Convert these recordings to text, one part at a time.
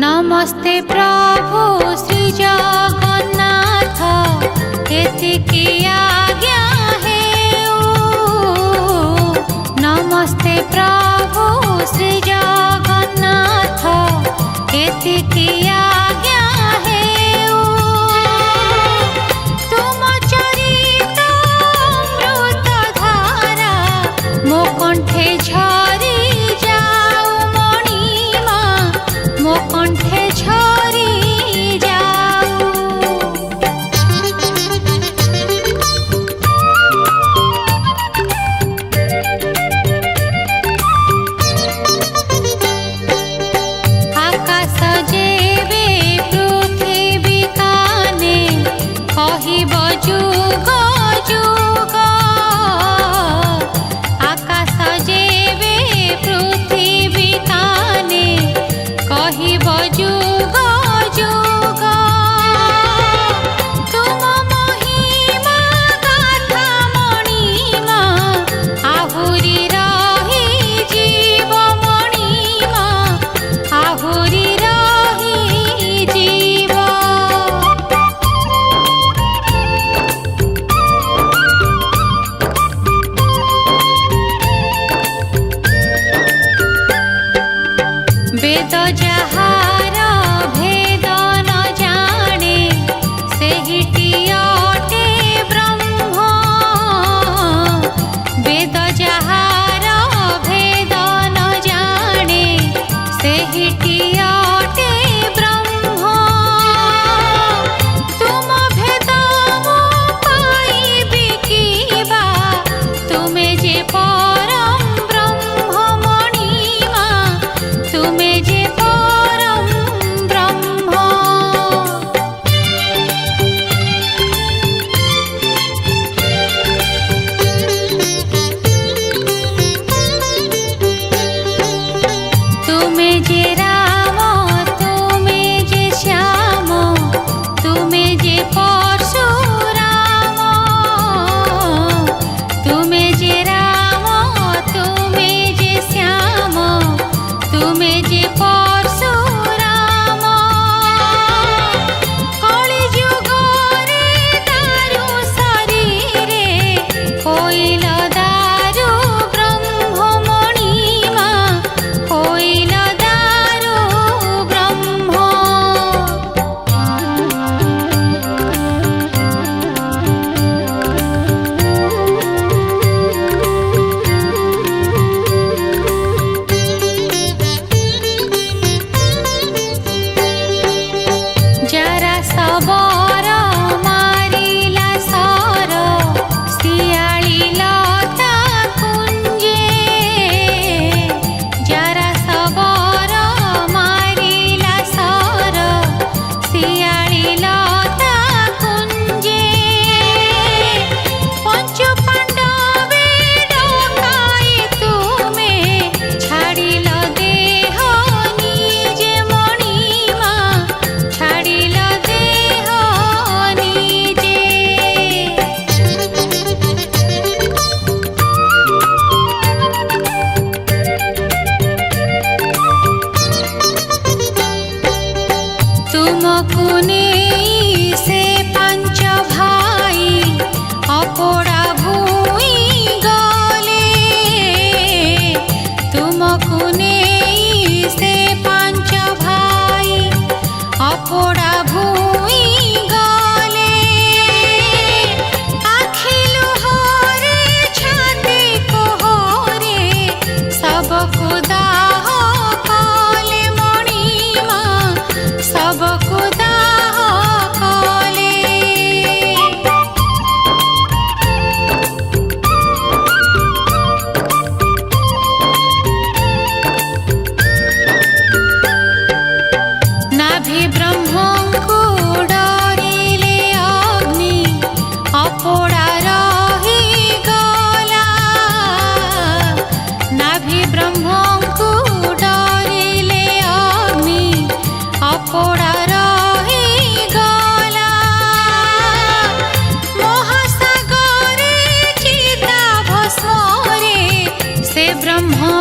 नमस्ते प्रभु श्री जगन्नाथ एतिकी आज्ञा हेउ। नमस्ते प्रभु श्री जगन्नाथ एतिकी आज्ञा हेउ। तुम चरित अमृत धारा मो कंठे झरी जाऊ मणिमा मो कंठे झरी जाऊ। आकाश जेबे पृथ्वी काने कहिब जुग जुग। आकाश जेबे पृथ्वी काने कहिब जुग जुग। तुम महिमा गाथा मणिमा आहुरी रही जीव मणिमा आहुरी रही जीव। वेद जाहार भेद न जाने सेहिटी अटे ब्रह्म। वेद जाहार भेद न जाने सेहिटी अटे ब्रह्म। तुम भेद मो पाइबि किबा तुमे जे परम ब्रह्म मणिमा तुमे जे परम ब्रह्म। तुमे जे राम तुमे जे श्याम तुमे जे परशुराम। तुमे जे राम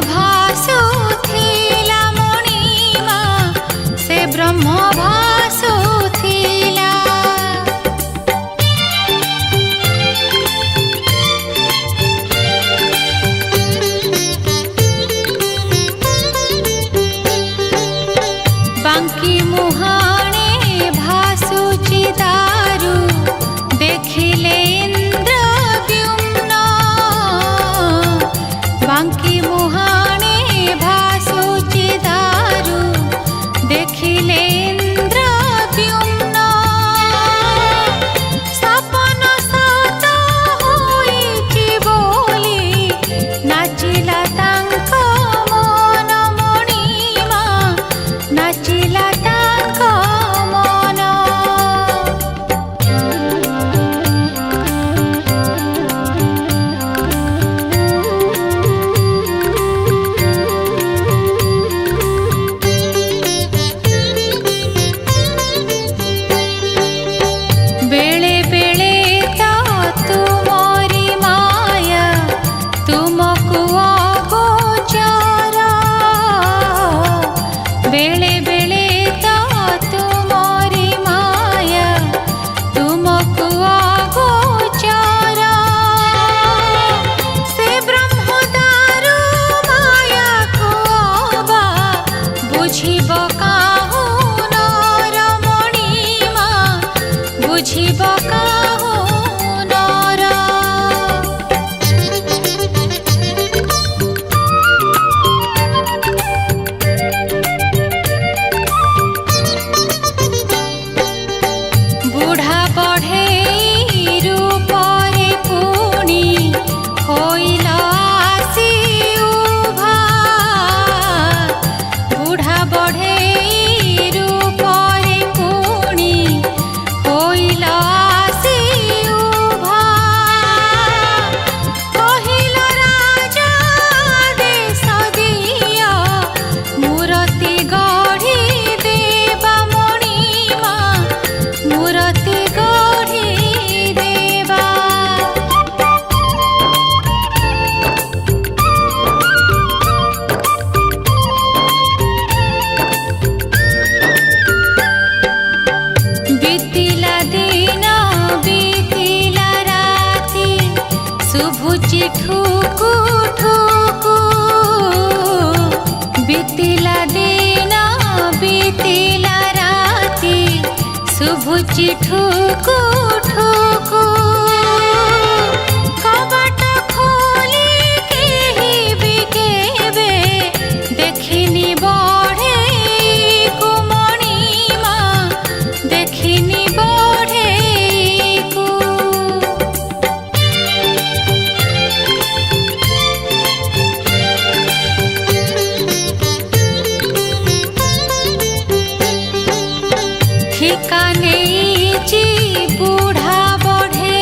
ଭାସୁଥିଲା ମଣିମା, ସେ ବ୍ରହ୍ମ ଭାସୁଥିଲା। ବାଙ୍କି ମୁହାଣେ ଭାସୁଛି ଦାରୁ, ଦେଖିଲେ ଇନ୍ଦ୍ରଦ୍ୟୁମ୍ନ। ବାଙ୍କି ମୁହାଣେ ଭାସୁଛି ଦାରୁ, ଦେଖିଲେ ଇନ୍ଦ୍ରଦ୍ୟୁମ୍ନ। ସପନ ସତ ହୋଇଛି ବୋଲି ନାଚିଲା ତାଙ୍କ ମନ ମଣିମା, ନାଚିଲା ତାଙ୍କ ମନ। ବେଳେ ବେଳେ ତ ତୁମରି ମାୟା ତୁମକୁ ଅଗୋଚର, ବେଳେ ବେଳେ ତ ତୁମରି ମାୟା ତୁମକୁ ଅଗୋଚର। ସେ ବ୍ରହ୍ମ ଦାରୁ ମାୟାକୁ ଅବା ବୁଝିବ କାହୁ ନର ମଣିମା, ବୁଝିବ କାହୁ ନର। ବୁଢ଼ା ବଢ଼େଇ ରୂପରେ ପୁଣି ହୋଇଲ ଆସି ଉଭା। ବୁଢ଼ା ବଢ଼େଇ ରୂପରେ ପୁଣି ହୋଇଲ ଆସି ଉଭା। କହିଲ ରାଜା ଦେଶ ଦିଅ, ମୂରତି ଗଢ଼ି ଦେବା ମଣିମା, ମୂରତି ଗଢ଼ି ଦେବା। ବିତିଲା ଦିନ ବିତିଲା ରାତି, ଶୁଭୁଛି ଠୁକୁ ଠୁକୁ। ବିତିଲା ଦିନ ବିତିଲା ରାତି, ଶୁଭୁଛି ଠୁକୁ ଠୁକୁ। କବାଟ ଖୋଲି କେହି ବି କେବେ ଦେଖିନି ବଢ଼େଇକୁ ମଣିମା, ଦେଖିନି ବଢ଼େଇକୁ। ଠିକା ନେଇଛି ବୁଢ଼ା ବଢ଼େଇ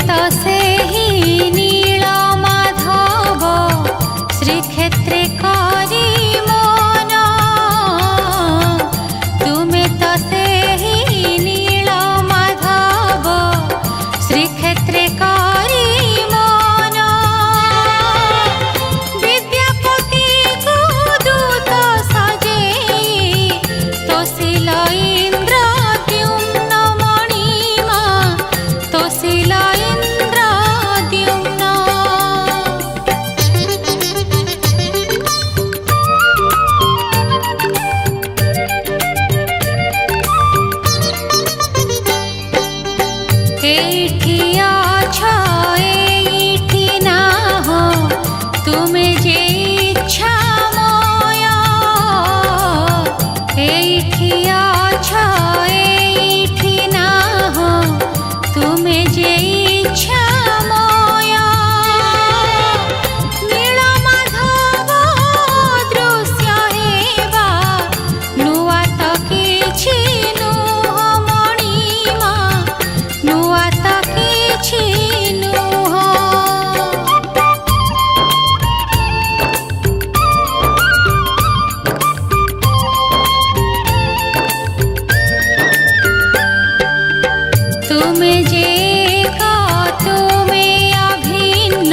तो सेही नील माधव श्रीक्षेत्रे करी मन तुमे तो सेही नील माधव श्रीक्षेत्रे करी मन विद्यापति को दूत सजेई तोषिल इंद्र द्युम्न मणिमा तोषिल इंद्र द्युम्न एठी अछ एठी नाह तुमे जे इच्छा मय एठी अछ एठी नाह तुमे जे इच्छा मय नील माधव दृश्य हेबा नुआ तो किछि नुह मणिमा नुआ तो किछि नुह तुमे जे एक तुमे अभिन्न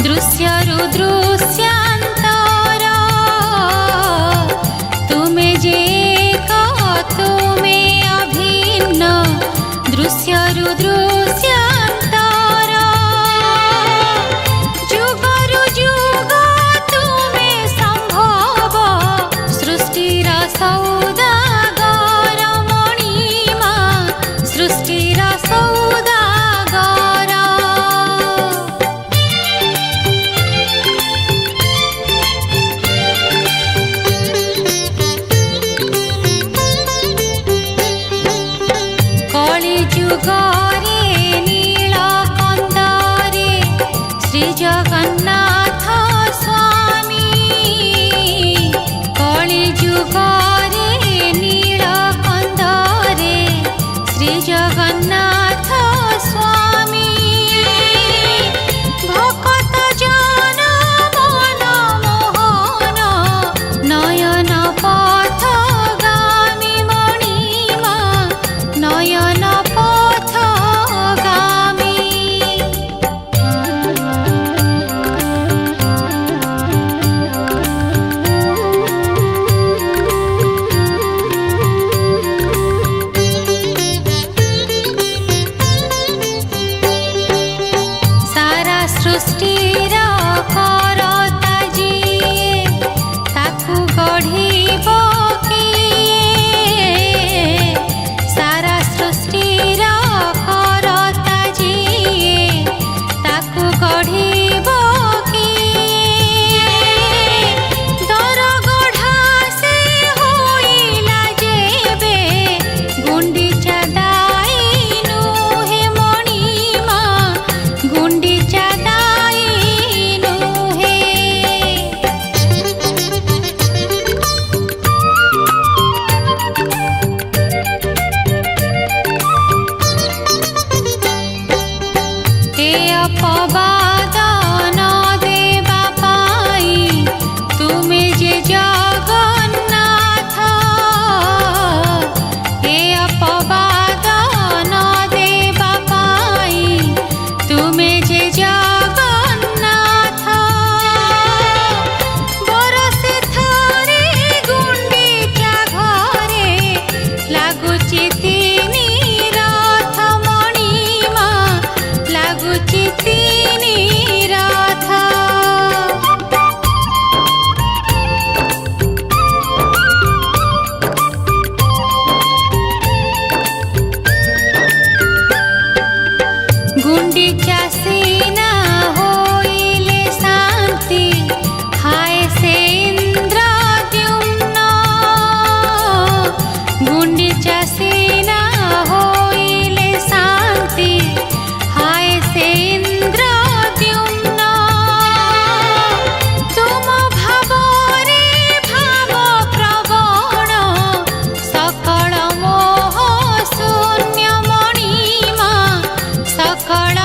दृश्यरु दृश्यांतर तुमे जे एक तुमे अभिन्न दृश्यरु दृश्यांतर जुगरु जुग तुमे संभव सृष्टिर सौदागर मणिमा सृष्टिर सौदागर कलि जुगरे नील कंदरे श्री जगन्नाथ स्वामी कलि जुगरे नील कंदरे श्री जगन्नाथ स्वामी भक्त जन मन मोहन नयन पथ गामी मणिमा नयन पथ गामी सारा सृष्टिर करता जिए ताकू गढ़िब किए सारा सृष्टिर करता जिए ताकू गढ़िब किए दर गढ़ा से होइला जेबे गुंडीचा दाई नुहे मणिमा गुंडीचा दाई नुहे हे अपवाद न देवा पाई तुमे जे जगन्नाथ हे अपवाद न देवा पाई तुमे जे जगन्नाथ बरसे थरे गुंडीचा घरे लागुची तिनी रथ मणिमा लागुची तिनी रथ गुंडीचा सीना होइले शांति हाय से इंद्र द्युम्न गुंडीचा सीना होइले शांति हाय से इंद्र द्युम्न तुम भावरे भाव प्रवण सकल मोह शून्य मणिमा सकल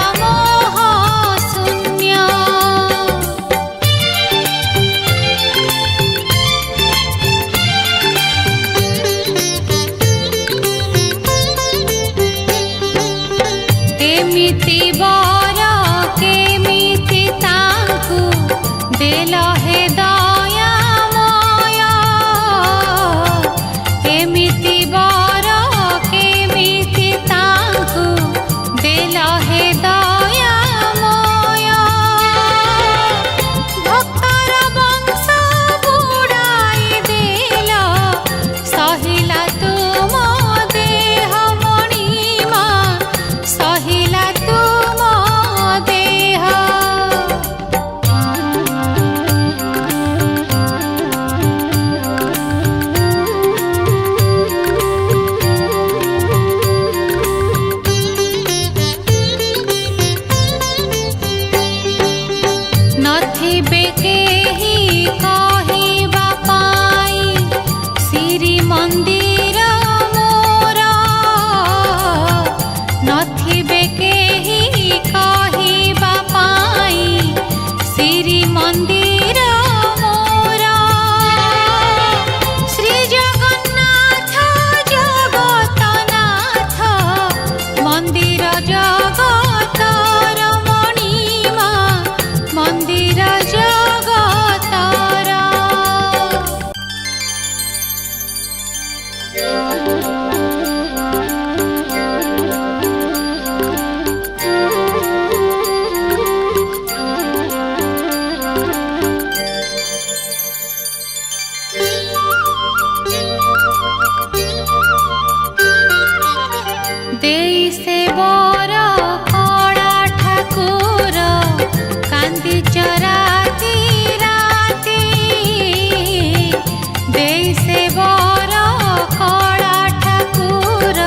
केही कहिबा पाई श्री मंदिर मोर नथिबे केही कहिबा पाई श्री मंदिर मोर श्री जगन्नाथ जगतनाथ मंदिर जगतर मणिमा मंदिर जगतर देई से बर कड़ा ठाकुर कांदी चराती राती देई से बर कड़ा ठाकुर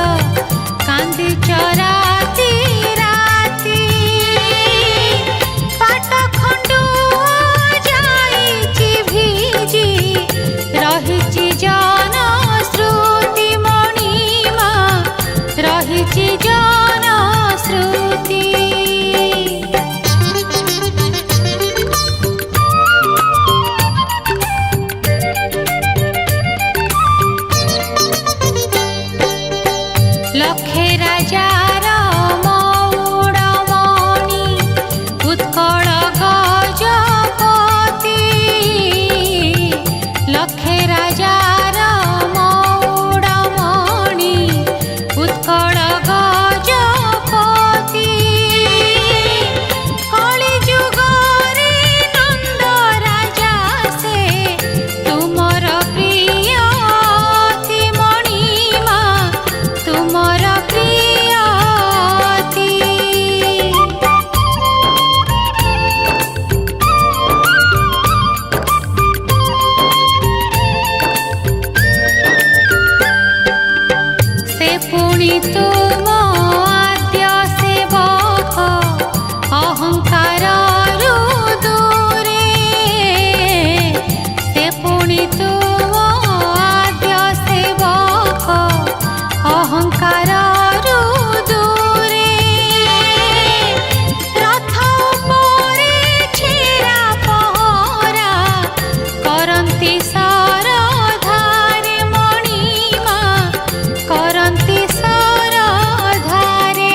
कांदी चराती राती पाट खंडुआ जाईची भिजी रहिची जन श्रुति मणिमा रहिची जन श्रुति लक्षे राजार मौडमणि उत्कल गजपति लक्षे राजार मौडमणि उत्कल गजपति कलि जुगरे नंद राजा से तुमर प्रिय अति मणिमा तुमर प्रिय अति से पुणी तुम आद्य सेवक अहंकार दूरे से पुणी तुम आद्य सेवक अहंकार दूरे रथ उपरे छेरा पहरा करंती सरधारे मणिमा करंती सरधारे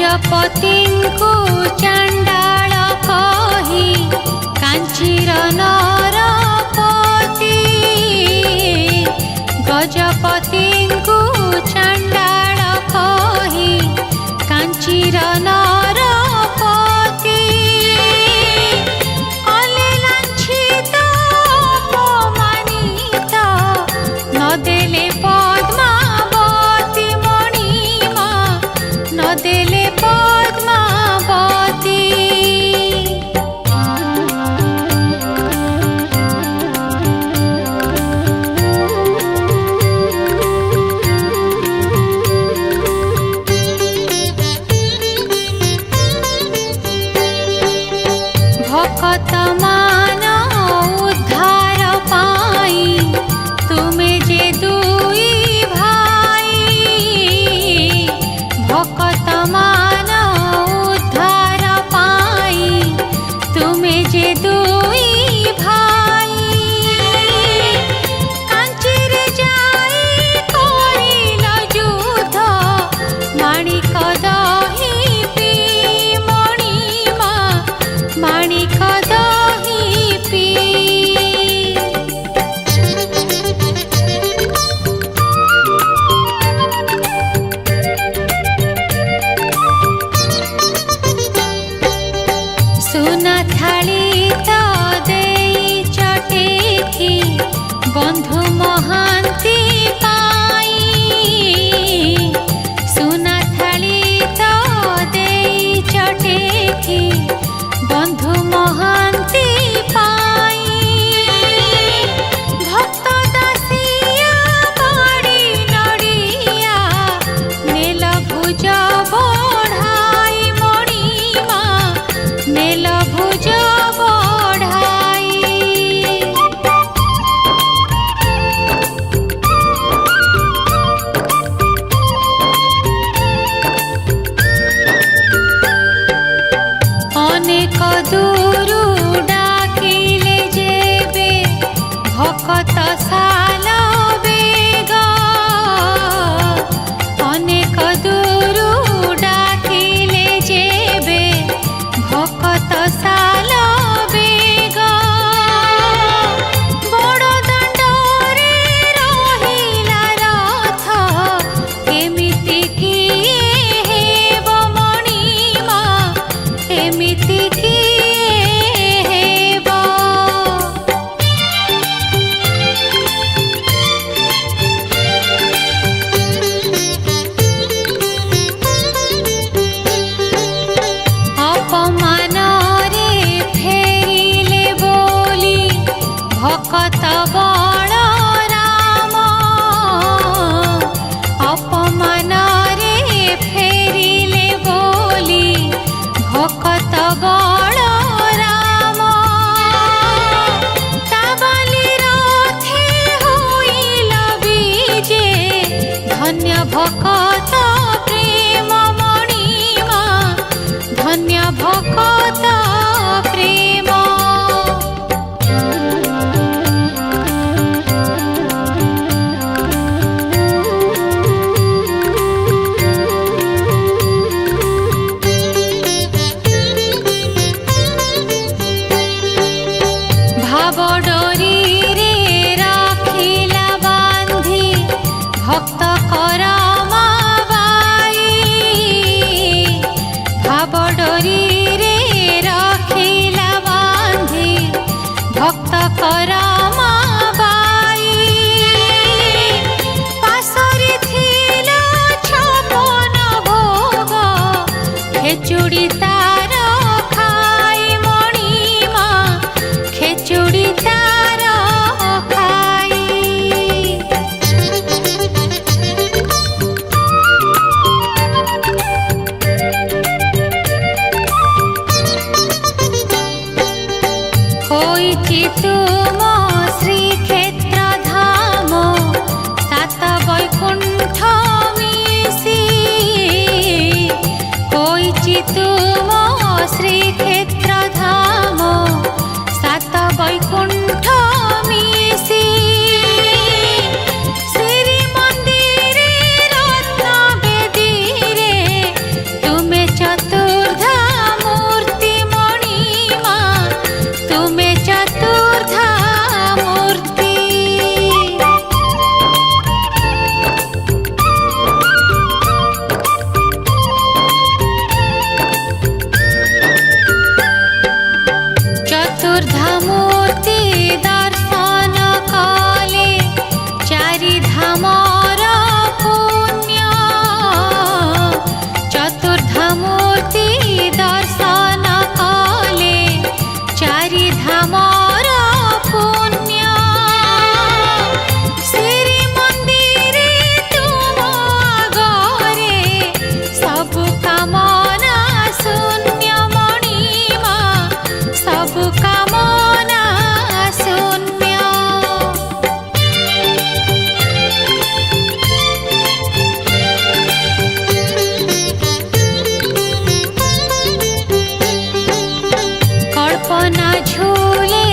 गजपतिଙ୍କୁ चांडाळ कही कांचीर नरपति गजपतिଙ୍କୁ चांडाळ कही कांचीर नरपति कले लांछित अपमानित न देले पद्मावती मणिमा न देले पद्मावती भक्त मान उद्धार पाई तुमे जे दुई भाई भक्त मान उद्धार पाई तुमे जे दुई भाई कांचीरे जाई करिल युद्ध माणिक दही पी मणिमा माणिक दही ভকত বল রাম অপমানরে ফেরিলে বলি ভকত বল রাম কাবালি রথে হইল বিজে ধন্য ভকত প্রেম মণিমা ধন্য ভকত প্রেম ভাব ডোরিরে রাখিলা বান্ধি ভক্ত করমা বাই ভাব ডোরিরে রাখিলা বান্ধি ভক্ত করমা বাই পাশরে ছিল ছপন ভোগ খেচুড়ি তার খাই মণিমা খেচুড়ি তার খাই হইছি তুম শ্রীক্ষেত্র ধাম সাত বৈকুণ্ঠ মিশি হইছি তুম শ্রীক্ষেত্র ধাম সাত বৈকুণ্ঠ মিশি শ্রী মন্দিরে রত্ন বেদিরে তুমে চতুর্ধা মূর্তি মণিমা তুমে চতুর্ধা মূর্তি চতুর্ধা মূর্তি দর্শন কলে চারি ধামর পুণ্য চতুর্ধা মূর্তি দর্শন কলে চারি ধামর পুণ্য শ্রী মন্দিরে তুম আগরে সবু কামনা শূন্য মণিমা সবু কামনা শূন্য কল্পনা ঝুলে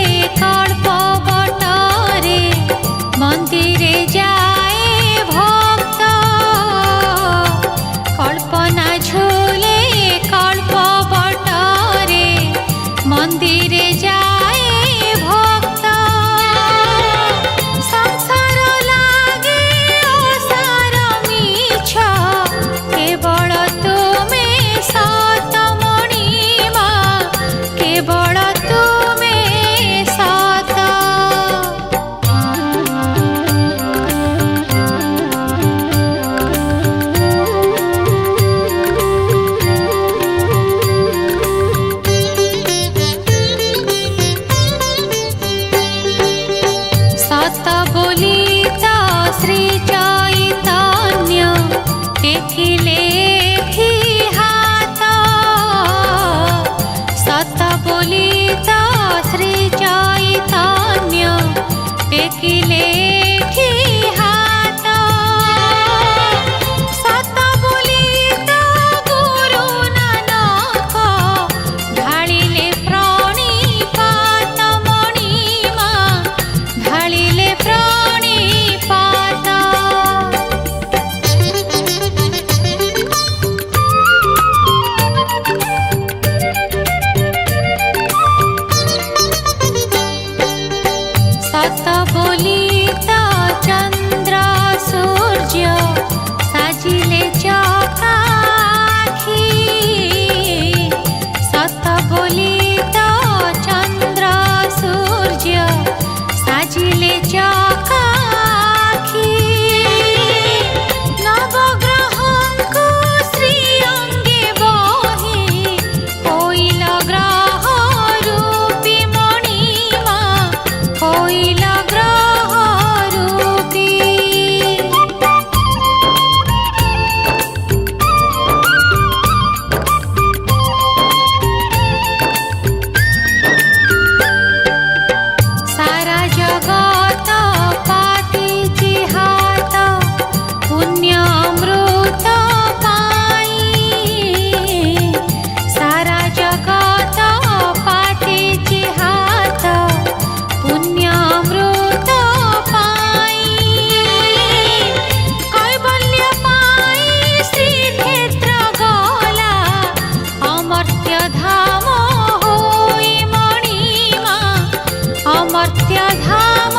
मर्त्य धाम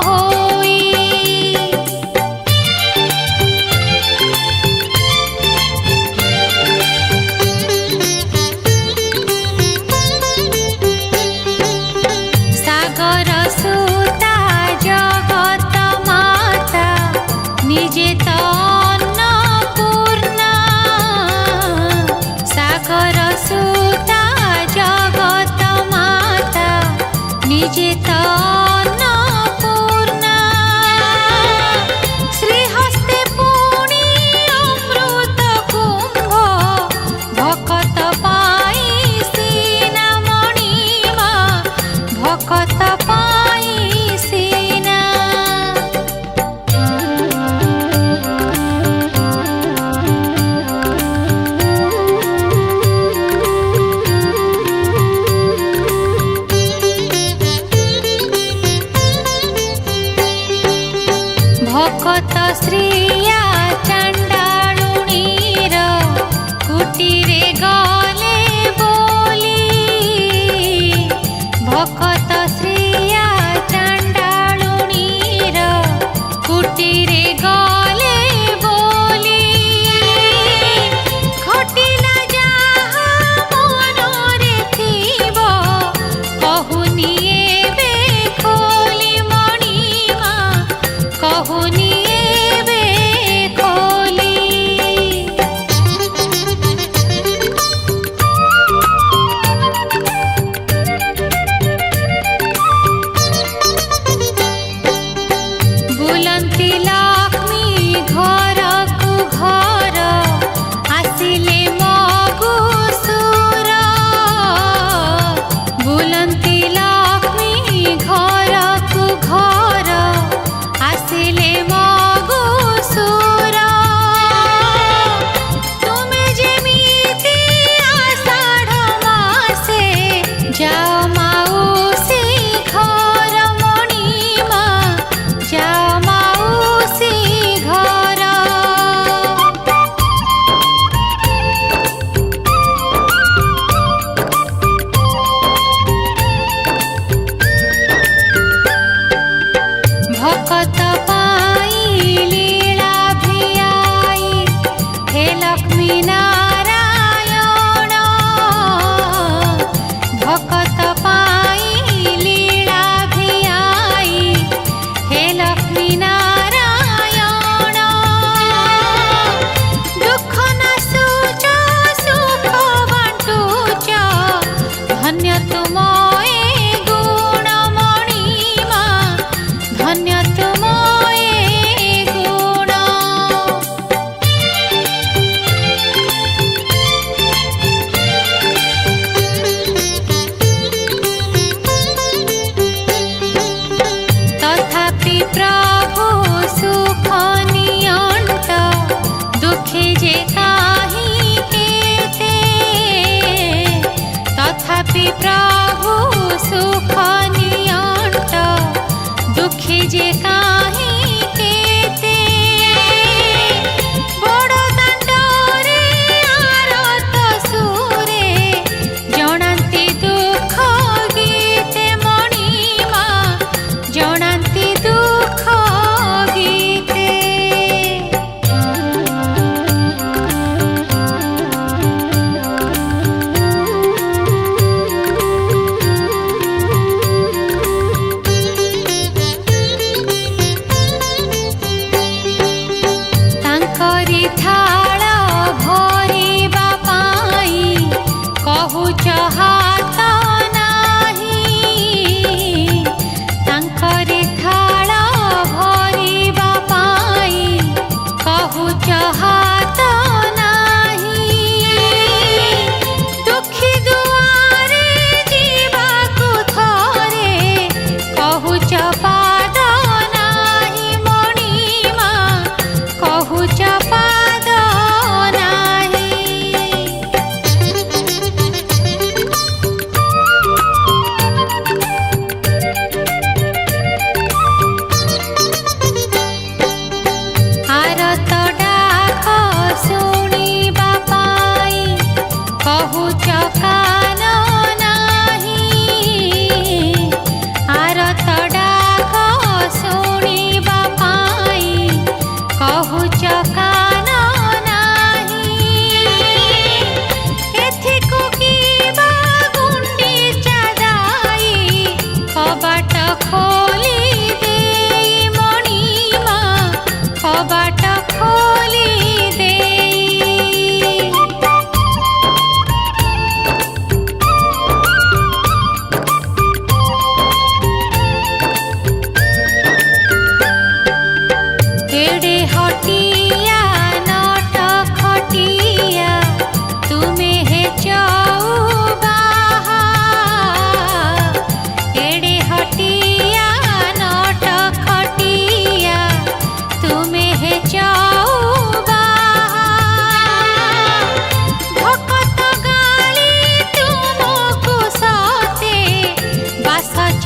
होई। सागर सुता जगत माता निजे तो अन्नपूर्णा। सागर सुता जगत माता निजे तो अन्नपूर्णा। श्रीहस्ते पुणी अमृत कुंभ भकत पाई सीना मणिमा भकत पाई सीना। भकत श्रिया चांडालुणीर कुटीरे गले बोली। भकत श्रिया चांडालुणीर कुटीरे गले बोली। घटिला जाहा मनरे थिब कहुनी एबे खोली मणिमा कहुनी एबे खोली। बुलंती लक्ष्मी घर को घर आसिले मगुसुर। बुलंती लक्ष्मी घर को घर आसिले मगुसुर। तुमे जेमिति आषाढ़ मासे जाओ माउसी घर मणिमा जाओ माउसी घर। भकत पाई लीला भियाई हे लक्ष्मी नारायण। भकत पाई लीला भियाई हे लक्ष्मी नारायण। दुख नाशुच सुख बांटुच धन्य तुम ए गुण मणिमा धन्य तुम ए गुण। तथापि प्रभु सुख नियंत दुखे जे काहि केते। तथापि प्रभु सुख नियंत दुखे जे काहि केते। बड़ दांडरे आरत सुरे जणांती दुख गीते मणिमा जणांती दुख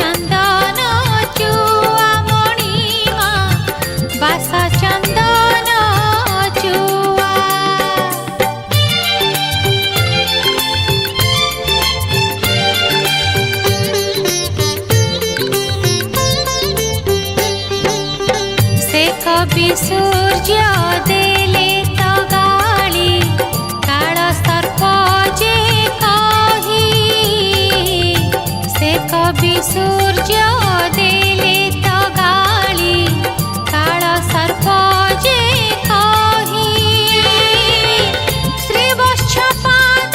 चंदन चुआ मणिमा बास चंदन चुआ। से कवि सूर्य देले तो गाली काल सर्प जे कही। से कवि सूर्य देले तो गाली काल सर्प जे कही। श्री वत्स पाद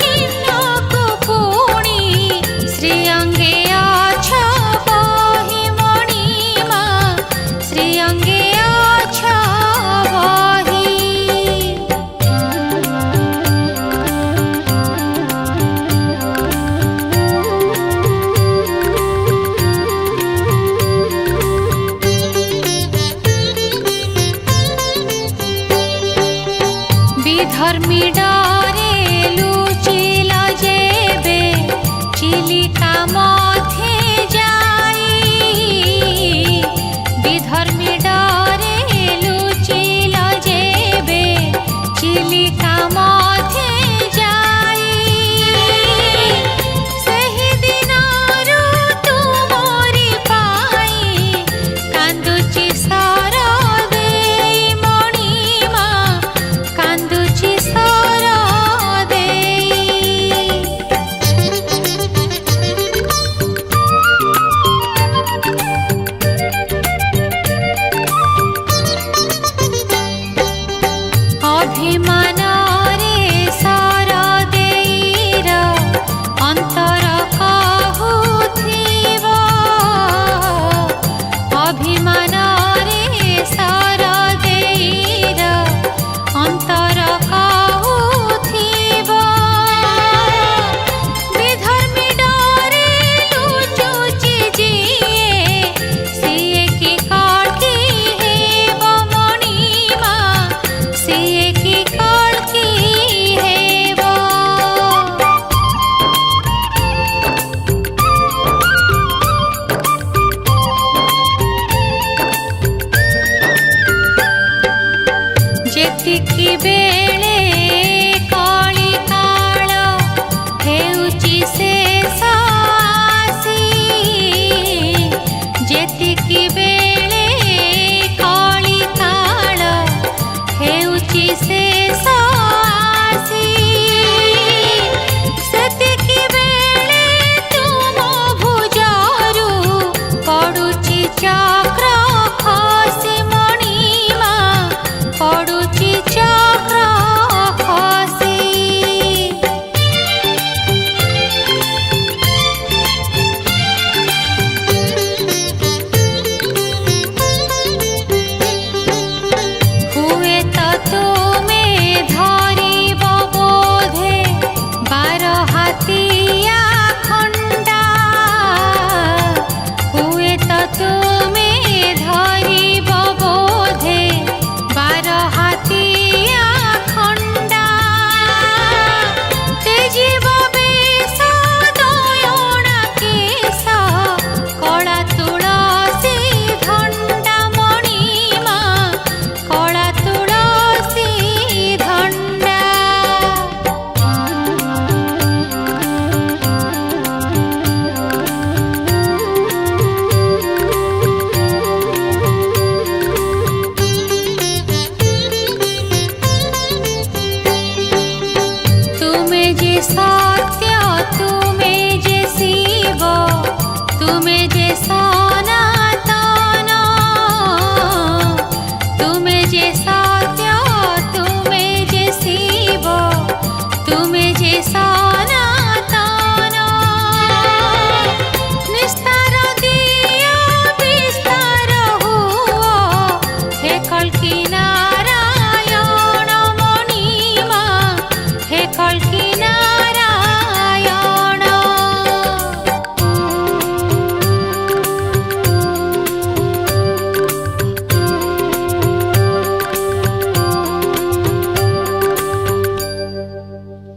चिन्ह को पुणी श्री अंगे अछ बही मणिमा श्री अंगे अछ बही। विधर्मी डरे लुचिल जेबे चिलिका मध्य जाई। विधर्मी डरे लुचिल जेबे चिलिका मध्य जाई। सेहि दिनरु तुमरि पाई कांदुची सर देई मणिमा कांदुची सर देई। अभिमान रे सर देईर अंतर कहुथिब। अभिमान रे सर देईर अंतर कहुथिब। विधर्मी डरे लुचुची जिए सिए की कल्की हेब मणिमा सिए की कल्की हेब। जेतिकी बेले कली काल हेउची शेष आसी। जेतिकी बेले कली काल हेउची शेष आसी। सेतिकी बेले तुम भुजरु पडुची चक्र खसी मणिमा पडुची चक्र खसी। हुए तो तुमे धरिब बोधे 12 हाथिया खंडा। हुए तो तुमे धरिब बोधे 12 हाथिया खंडा। तेजिब बेश दयणा केश कला तुलसी धंडा मणिमा कला तुलसी धंडा। तुमे जे सत्य तुमे जे शिव तुमे जे